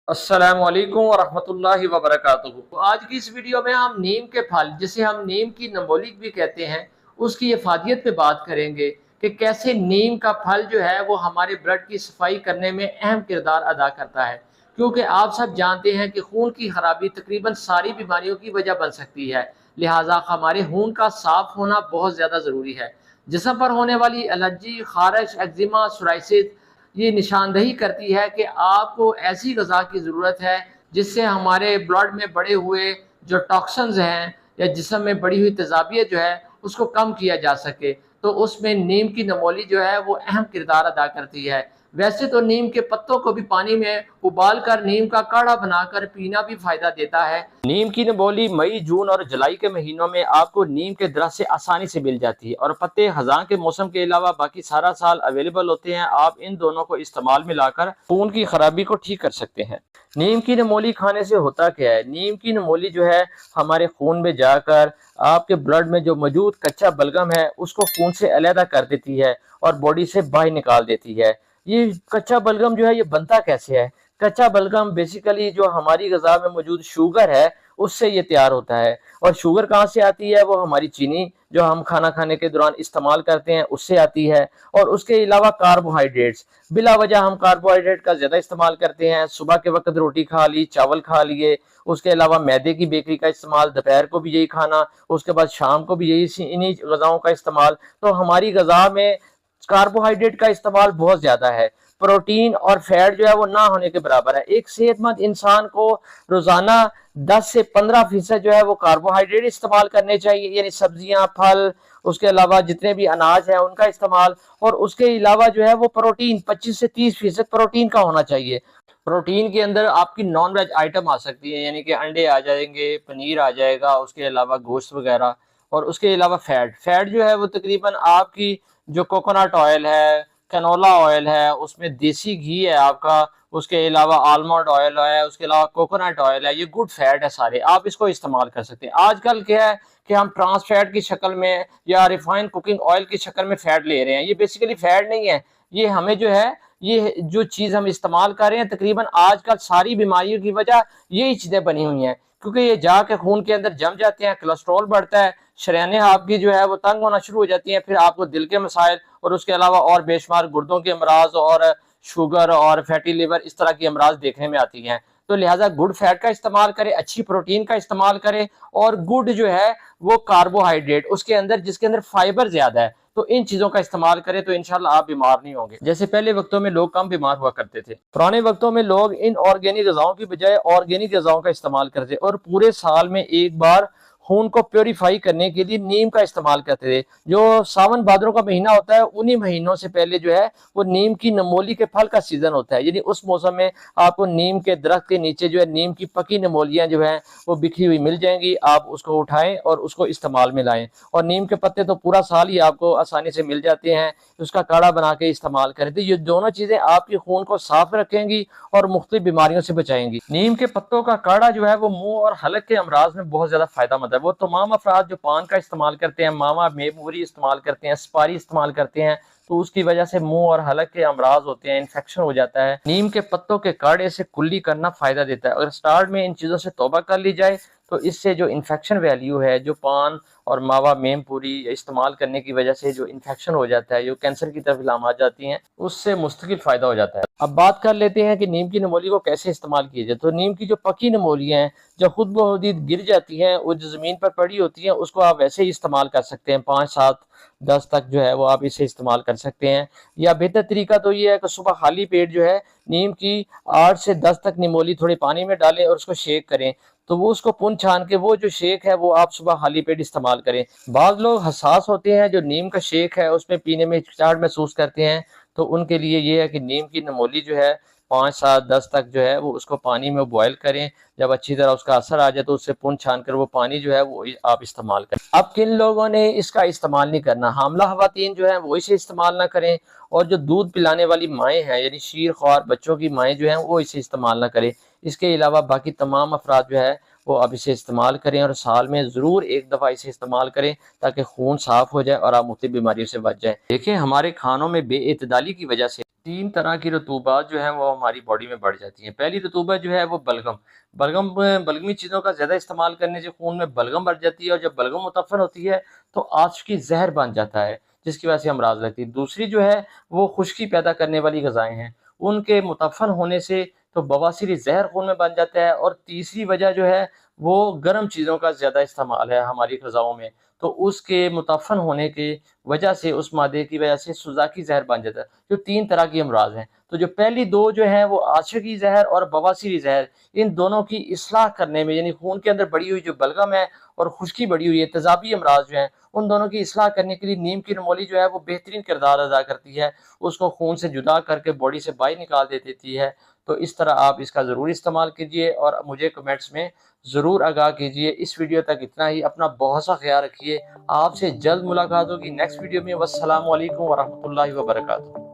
अस्सलामु अलैकुम वरहमतुल्लाहि वबरकातुहू। आज की इस वीडियो में हम नीम के फल, जिसे हम नीम की नमोलिक भी कहते हैं, उसकी इफादियत पे बात करेंगे कि कैसे नीम का फल जो है वो हमारे ब्लड की सफाई करने में अहम किरदार अदा करता है। क्योंकि आप सब जानते हैं कि खून की खराबी तकरीबन सारी बीमारियों की वजह बन सकती है, लिहाजा हमारे खून का साफ होना बहुत ज़्यादा ज़रूरी है। जिस्म पर होने वाली एलर्जी, खारिश, एक्जिमा, सोराइसिस ये निशानदही करती है कि आपको ऐसी ग़िज़ा की ज़रूरत है जिससे हमारे ब्लड में बढ़े हुए जो टॉक्सिन्स हैं या जिस्म में बढ़ी हुई तेज़ाबियत जो है उसको कम किया जा सके। तो उसमें नीम की नमोली जो है वो अहम किरदार अदा करती है। वैसे तो नीम के पत्तों को भी पानी में उबाल कर नीम का काढ़ा बनाकर पीना भी फ़ायदा देता है। नीम की नमोली मई, जून और जुलाई के महीनों में आपको नीम के दरख्त से आसानी से मिल जाती है और पत्ते खज़ां के मौसम के अलावा बाकी सारा साल अवेलेबल होते हैं। आप इन दोनों को इस्तेमाल मिलाकर खून की खराबी को ठीक कर सकते हैं। नीम की नमोली खाने से होता क्या है? नीम की नमोली जो है हमारे खून में जाकर आपके ब्लड में जो मौजूद कच्चा बलगम है उसको खून से अलहदा कर देती है और बॉडी से बाहर निकाल देती है। ये कच्चा बलगम जो है ये बनता कैसे है? कच्चा बलगम बेसिकली जो हमारी ग़िज़ा में मौजूद शुगर है उससे ये तैयार होता है। और शुगर कहाँ से आती है? वो हमारी चीनी जो हम खाना खाने के दौरान इस्तेमाल करते हैं उससे आती है। और उसके अलावा कार्बोहाइड्रेट्स, बिला वजह हम कार्बोहाइड्रेट का ज़्यादा इस्तेमाल करते हैं। सुबह के वक्त रोटी खा ली, चावल खा लिए, उसके अलावा मैदे की बेकरी का इस्तेमाल, दोपहर को भी यही खाना, उसके बाद शाम को भी यही इन्हीं ग़िज़ाओं का इस्तेमाल। तो हमारी ग़िज़ा में कार्बोहाइड्रेट का इस्तेमाल बहुत ज़्यादा है। प्रोटीन और फैट जो है वो ना होने के बराबर है। एक सेहतमंद इंसान को रोजाना 10 से 15% जो है वो कार्बोहाइड्रेट इस्तेमाल करने चाहिए, यानी सब्जियां, फल, उसके अलावा जितने भी अनाज है उनका इस्तेमाल। और उसके अलावा जो है वो प्रोटीन 25 से 30% प्रोटीन का होना चाहिए। प्रोटीन के अंदर आपकी नॉन वेज आइटम आ सकती है, यानी कि अंडे आ जाएंगे, पनीर आ जाएगा, उसके अलावा गोश्त वगैरह। और उसके अलावा फैट फैट जो है वो तकरीबन आपकी जो कोकोनट ऑयल है, कैनोला ऑयल है, उसमें देसी घी है आपका, उसके अलावा आलमंड ऑयल है, उसके अलावा कोकोनट ऑयल है, ये गुड फैट है सारे, आप इसको इस्तेमाल कर सकते हैं। आजकल क्या है कि हम ट्रांस फैट की शक्ल में या रिफाइंड कुकिंग ऑयल की शक्ल में फैट ले रहे हैं। ये बेसिकली फैट नहीं है, ये हमें जो है ये जो चीज़ हम इस्तेमाल कर रहे हैं तकरीबन आजकल सारी बीमारियों की वजह यही चीज़ें बनी हुई हैं, क्योंकि ये जाके खून के अंदर जम जाते हैं, कोलेस्ट्रॉल बढ़ता है, शरीयानें आपकी जो है वो तंग होना शुरू हो जाती हैं, फिर आपको दिल के मसाइल और उसके अलावा और बेशुमार गुर्दों के अमराज और शुगर और फैटी लिवर इस तरह की अमराज देखने में आती हैं। तो लिहाजा गुड फैट का इस्तेमाल करें, अच्छी प्रोटीन का इस्तेमाल करें और गुड जो है वो कार्बोहाइड्रेट उसके अंदर जिसके अंदर फाइबर ज्यादा है, तो इन चीजों का इस्तेमाल करें तो इंशाल्लाह आप बीमार नहीं होंगे। जैसे पहले वक्तों में लोग कम बीमार हुआ करते थे, पुराने वक्तों में लोग इन ऑर्गेनिक ग़िज़ाओं की बजाय ऑर्गेनिक ग़िज़ाओं का इस्तेमाल करते और पूरे साल में एक बार खून को प्योरीफाई करने के लिए नीम का इस्तेमाल करते थे। जो सावन भादरों का महीना होता है उन्हीं महीनों से पहले जो है वो नीम की नमोली के फल का सीजन होता है, यानी उस मौसम में आपको नीम के दरख्त के नीचे जो है नीम की पकी नमोलियां जो है वो बिखरी हुई मिल जाएंगी। आप उसको उठाएं और उसको इस्तेमाल में लाएं। और नीम के पत्ते तो पूरा साल ही आपको आसानी से मिल जाते हैं, उसका काढ़ा बना के इस्तेमाल करें तो ये दोनों चीजें आपके खून को साफ रखेंगी और मुख्तलिफ बीमारियों से बचाएंगी। नीम के पत्तों का काढ़ा जो है वो मुंह और हलक के अमराज में बहुत ज्यादा फायदेमंद है। वो तमाम अफराद जो पान का इस्तेमाल करते हैं, मावा, मेमोरी इस्तेमाल करते हैं, सुपारी इस्तेमाल करते हैं, तो उसकी वजह से मुंह और हलक के अमराज होते हैं, इन्फेक्शन हो जाता है। नीम के पत्तों के काढ़े से कुल्ली करना फायदा देता है। अगर स्टार्ट में इन चीजों से तौबा कर ली जाए तो इससे जो इन्फेक्शन वैल्यू है, जो पान और मावा, मेम पूरी इस्तेमाल करने की वजह से जो इन्फेक्शन हो जाता है, जो कैंसर की तरफ इलामात जाती हैं, उससे मुस्तकिल फायदा हो जाता है। अब बात कर लेते हैं कि नीम की नमोली को कैसे इस्तेमाल किया जाए। तो नीम की जो पकी नमोलियाँ हैं जो खुद ब खुद गिर जाती हैं, वो जो ज़मीन पर पड़ी होती हैं उसको आप वैसे ही इस्तेमाल कर सकते हैं। 5, 7, 10 तक जो है वो आप इसे इस्तेमाल कर सकते हैं। या बेहतर तरीका तो ये है कि सुबह खाली पेट जो है नीम की 8 से 10 तक निमोली थोड़े पानी में डालें और उसको शेक करें, तो वो उसको पुन छान के वो जो शेक है वो आप सुबह खाली पेट इस्तेमाल करें। बाज़ लोग हसास होते हैं, जो नीम का शेक है उसमें पीने में हिचकिचाहट महसूस करते हैं, तो उनके लिए ये है कि नीम की नमोली जो है 5, 7, 10 तक जो है वो उसको पानी में बॉयल करें। जब अच्छी तरह उसका असर आ जाए तो उससे पुन छान कर वो पानी जो है वो आप इस्तेमाल करें। अब किन लोगों ने इसका इस्तेमाल नहीं करना? हामला खवातीन जो है वो इसे इस्तेमाल ना करें, और जो दूध पिलाने वाली माएँ हैं यानी शीर ख्वार बच्चों की माएँ जो हैं वो इसे इस्तेमाल ना करें। इसके अलावा बाकी तमाम अफराद जो है वो अब इसे इस्तेमाल करें और साल में ज़रूर एक दफ़ा इसे इस्तेमाल करें ताकि खून साफ़ हो जाए और आप मुख्तलिफ बीमारियों से बच जाएँ। देखिए, हमारे खानों में बेइतदाली की वजह से 3 तरह की रतूबात जो हैं वो हमारी बॉडी में बढ़ जाती हैं। पहली रतूबत जो है वो बलगम, बलगमी चीज़ों का ज़्यादा इस्तेमाल करने से खून में बलगम बढ़ जाती है और जब बलगम मुतफ़्फ़र होती है तो आशिकी ज़हर बन जाता है, जिसकी वजह से अमराज़ लगती है। दूसरी जो है वो खुश्की पैदा करने वाली ग़िज़ाएँ हैं, उनके मुतफ़्फ़र होने से तो बवासीर ज़हर खून में बन जाता है। और तीसरी वजह जो है वो गर्म चीज़ों का ज़्यादा इस्तेमाल है हमारी ग़िज़ाओं में, तो उसके मुतफ़्फ़न होने की वजह से उस मादे की वजह से सुज़ाकी ज़हर बन जाता है। जो 3 तरह की अमराज़ हैं। तो जो पहली 2 जो हैं वो आशिकी ज़हर और बवासीरी ज़हर, इन दोनों की इस्लाह करने में, यानी खून के अंदर बढ़ी हुई जो बलगम है और खुश्की बढ़ी हुई है, तेज़ाबी अमराज़ जो हैं, उन दोनों की इस्लाह करने के लिए नीम की नमोली जो है वो बेहतरीन किरदार अदा करती है। उसको खून से जुदा करके बॉडी से बाहर निकाल दे देती है। तो इस तरह आप इसका ज़रूर इस्तेमाल कीजिए और मुझे कमेंट्स में ज़रूर आगाह कीजिए। इस वीडियो तक इतना ही। अपना बहुत सा ख़्याल रखिए। आपसे जल्द मुलाकात होगी नेक्स्ट वीडियो में। वस्सलामु अलैकुम वरहमतुल्लाहि वबरकातुहू।